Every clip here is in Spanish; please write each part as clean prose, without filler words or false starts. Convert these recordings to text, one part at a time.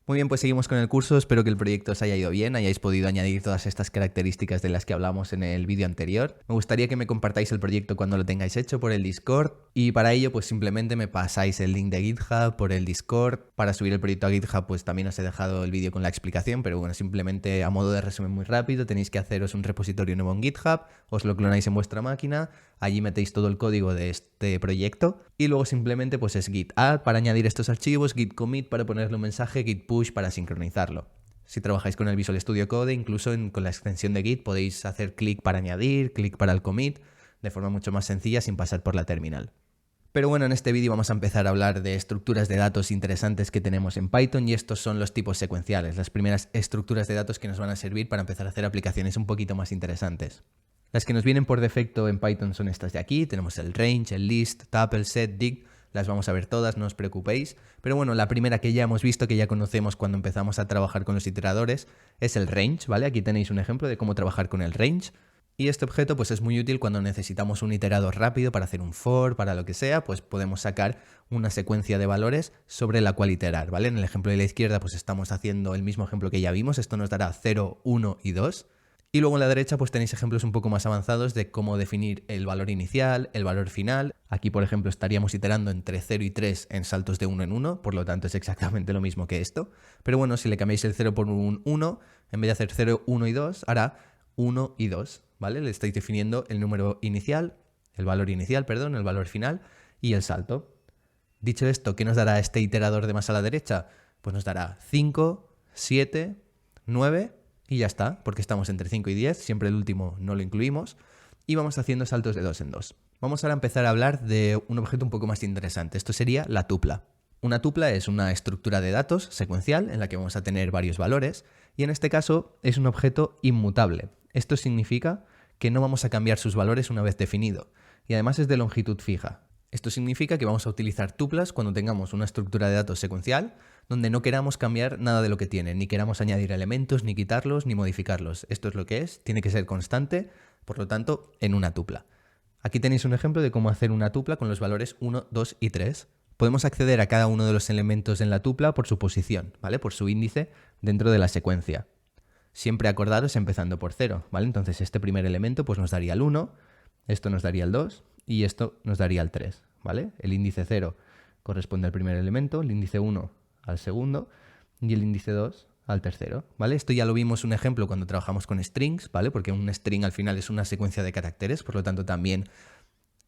Muy bien, pues seguimos con el curso. Espero que el proyecto os haya ido bien, hayáis podido añadir todas estas características de las que hablamos en el vídeo anterior. Me gustaría que me compartáis el proyecto cuando lo tengáis hecho por el Discord y para ello pues simplemente me pasáis el link de GitHub por el Discord. Para subir el proyecto a GitHub pues también os he dejado el vídeo con la explicación, pero bueno, simplemente a modo de resumen muy rápido tenéis que haceros un repositorio nuevo en GitHub, os lo clonáis en vuestra máquina, allí metéis todo el código de este proyecto y luego simplemente pues es git add para añadir estos archivos, git commit para ponerle un mensaje, git push para sincronizarlo. Si trabajáis con el Visual Studio Code, incluso con la extensión de Git podéis hacer clic para añadir, clic para el commit, de forma mucho más sencilla sin pasar por la terminal. Pero bueno, en este vídeo vamos a empezar a hablar de estructuras de datos interesantes que tenemos en Python y estos son los tipos secuenciales, las primeras estructuras de datos que nos van a servir para empezar a hacer aplicaciones un poquito más interesantes. Las que nos vienen por defecto en Python son estas de aquí, tenemos el range, el list, tuple, set, dig, las vamos a ver todas, no os preocupéis. Pero bueno, la primera que ya hemos visto, que ya conocemos cuando empezamos a trabajar con los iteradores, es el range, ¿vale? Aquí tenéis un ejemplo de cómo trabajar con el range. Y este objeto pues es muy útil cuando necesitamos un iterador rápido para hacer un for, para lo que sea, pues podemos sacar una secuencia de valores sobre la cual iterar, ¿vale? En el ejemplo de la izquierda pues estamos haciendo el mismo ejemplo que ya vimos, esto nos dará 0, 1 y 2. Y luego en la derecha pues tenéis ejemplos un poco más avanzados de cómo definir el valor inicial, el valor final. Aquí por ejemplo estaríamos iterando entre 0 y 3 en saltos de 1 en 1, por lo tanto es exactamente lo mismo que esto. Pero bueno, si le cambiáis el 0 por un 1, en vez de hacer 0, 1 y 2, hará 1 y 2, ¿vale? Le estáis definiendo el número inicial, el valor inicial, perdón, el valor final y el salto. Dicho esto, ¿qué nos dará este iterador de más a la derecha? Pues nos dará 5, 7, 9... y ya está, porque estamos entre 5 y 10, siempre el último no lo incluimos, y vamos haciendo saltos de 2 en 2. Vamos ahora a empezar a hablar de un objeto un poco más interesante, esto sería la tupla. Una tupla es una estructura de datos secuencial en la que vamos a tener varios valores, y en este caso es un objeto inmutable. Esto significa que no vamos a cambiar sus valores una vez definido, y además es de longitud fija. Esto significa que vamos a utilizar tuplas cuando tengamos una estructura de datos secuencial donde no queramos cambiar nada de lo que tiene, ni queramos añadir elementos, ni quitarlos, ni modificarlos. Esto es lo que es, tiene que ser constante, por lo tanto, en una tupla. Aquí tenéis un ejemplo de cómo hacer una tupla con los valores 1, 2 y 3. Podemos acceder a cada uno de los elementos en la tupla por su posición, ¿vale? Por su índice dentro de la secuencia. Siempre acordaros empezando por 0, ¿vale? Entonces este primer elemento pues nos daría el 1, esto nos daría el 2 y esto nos daría el 3, ¿vale? El índice 0 corresponde al primer elemento, el índice 1 al segundo y el índice 2 al tercero, ¿vale? Esto ya lo vimos un ejemplo cuando trabajamos con strings, ¿vale? Porque un string al final es una secuencia de caracteres, por lo tanto también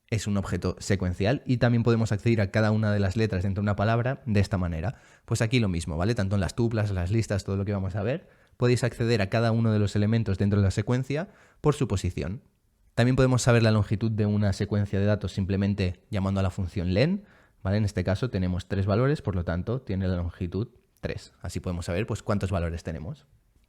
es un objeto secuencial y también podemos acceder a cada una de las letras dentro de una palabra de esta manera. Pues aquí lo mismo, ¿vale? Tanto en las tuplas, las listas, todo lo que vamos a ver, podéis acceder a cada uno de los elementos dentro de la secuencia por su posición. También podemos saber la longitud de una secuencia de datos simplemente llamando a la función len, ¿vale? En este caso tenemos 3 valores, por lo tanto tiene la longitud 3. Así podemos saber pues, cuántos valores tenemos.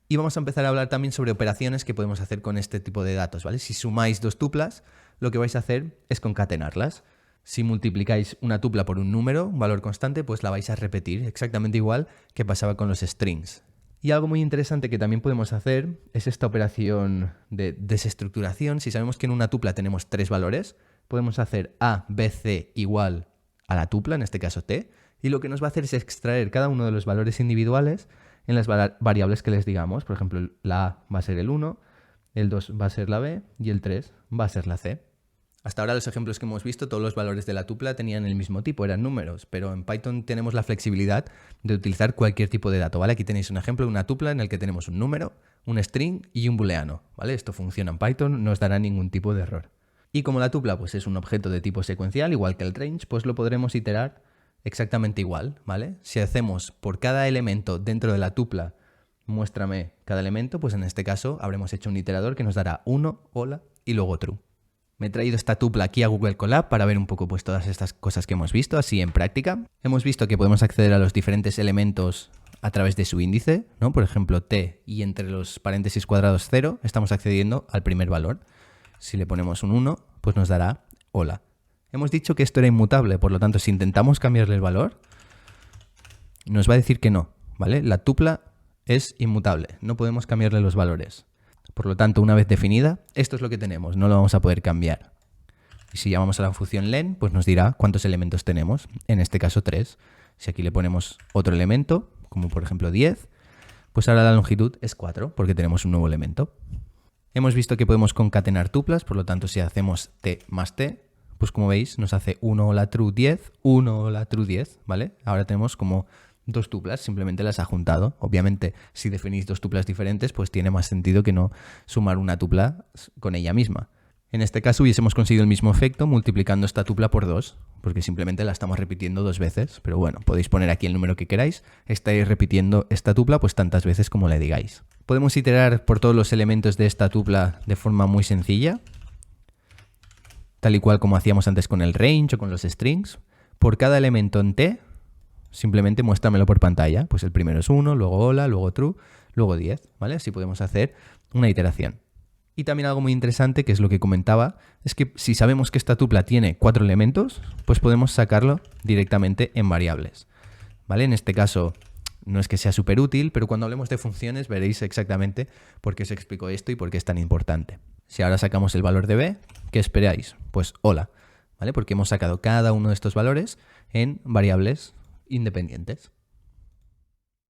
Y vamos a empezar a hablar también sobre operaciones que podemos hacer con este tipo de datos, ¿vale? Si sumáis dos tuplas, lo que vais a hacer es concatenarlas. Si multiplicáis una tupla por un número, un valor constante, pues la vais a repetir exactamente igual que pasaba con los strings. Y algo muy interesante que también podemos hacer es esta operación de desestructuración. Si sabemos que en una tupla tenemos 3 valores, podemos hacer A, B, C igual a la tupla, en este caso T, y lo que nos va a hacer es extraer cada uno de los valores individuales en las variables que les digamos. Por ejemplo, la A va a ser el 1, el 2 va a ser la B y el 3 va a ser la C. Hasta ahora los ejemplos que hemos visto, todos los valores de la tupla tenían el mismo tipo, eran números, pero en Python tenemos la flexibilidad de utilizar cualquier tipo de dato, ¿vale? Aquí tenéis un ejemplo de una tupla en el que tenemos un número, un string y un booleano, ¿vale? Esto funciona en Python, no os dará ningún tipo de error. Y como la tupla pues, es un objeto de tipo secuencial, igual que el range, pues lo podremos iterar exactamente igual, ¿vale? Si hacemos por cada elemento dentro de la tupla, muéstrame cada elemento, pues en este caso habremos hecho un iterador que nos dará 1, hola y luego true. Me he traído esta tupla aquí a Google Colab para ver un poco pues, todas estas cosas que hemos visto, así en práctica. Hemos visto que podemos acceder a los diferentes elementos a través de su índice, ¿no? Por ejemplo, t y entre los paréntesis cuadrados 0 estamos accediendo al primer valor. Si le ponemos un 1, pues nos dará hola. Hemos dicho que esto era inmutable, por lo tanto, si intentamos cambiarle el valor, nos va a decir que no, ¿vale? La tupla es inmutable, no podemos cambiarle los valores. Por lo tanto, una vez definida, esto es lo que tenemos, no lo vamos a poder cambiar. Y si llamamos a la función len, pues nos dirá cuántos elementos tenemos, en este caso 3. Si aquí le ponemos otro elemento, como por ejemplo 10, pues ahora la longitud es 4 porque tenemos un nuevo elemento. Hemos visto que podemos concatenar tuplas, por lo tanto si hacemos t más t, pues como veis nos hace 1 la true 10, 1 la true 10, ¿vale? Ahora tenemos como dos tuplas, simplemente las ha juntado. Obviamente si definís dos tuplas diferentes, pues tiene más sentido que no sumar una tupla con ella misma. En este caso hubiésemos conseguido el mismo efecto multiplicando esta tupla por 2, porque simplemente la estamos repitiendo dos veces. Pero bueno, podéis poner aquí el número que queráis, estaréis repitiendo esta tupla pues tantas veces como le digáis. Podemos iterar por todos los elementos de esta tupla de forma muy sencilla, tal y cual como hacíamos antes con el range o con los strings. Por cada elemento en t, simplemente muéstramelo por pantalla. Pues el primero es 1, luego hola, luego true, luego 10, ¿vale? Así podemos hacer una iteración. Y también algo muy interesante, que es lo que comentaba, es que si sabemos que esta tupla tiene 4 elementos, pues podemos sacarlo directamente en variables, ¿vale? En este caso no es que sea súper útil, pero cuando hablemos de funciones veréis exactamente por qué os explico esto y por qué es tan importante. Si ahora sacamos el valor de b, ¿qué esperáis? Pues hola, ¿vale? Porque hemos sacado cada uno de estos valores en variables independientes.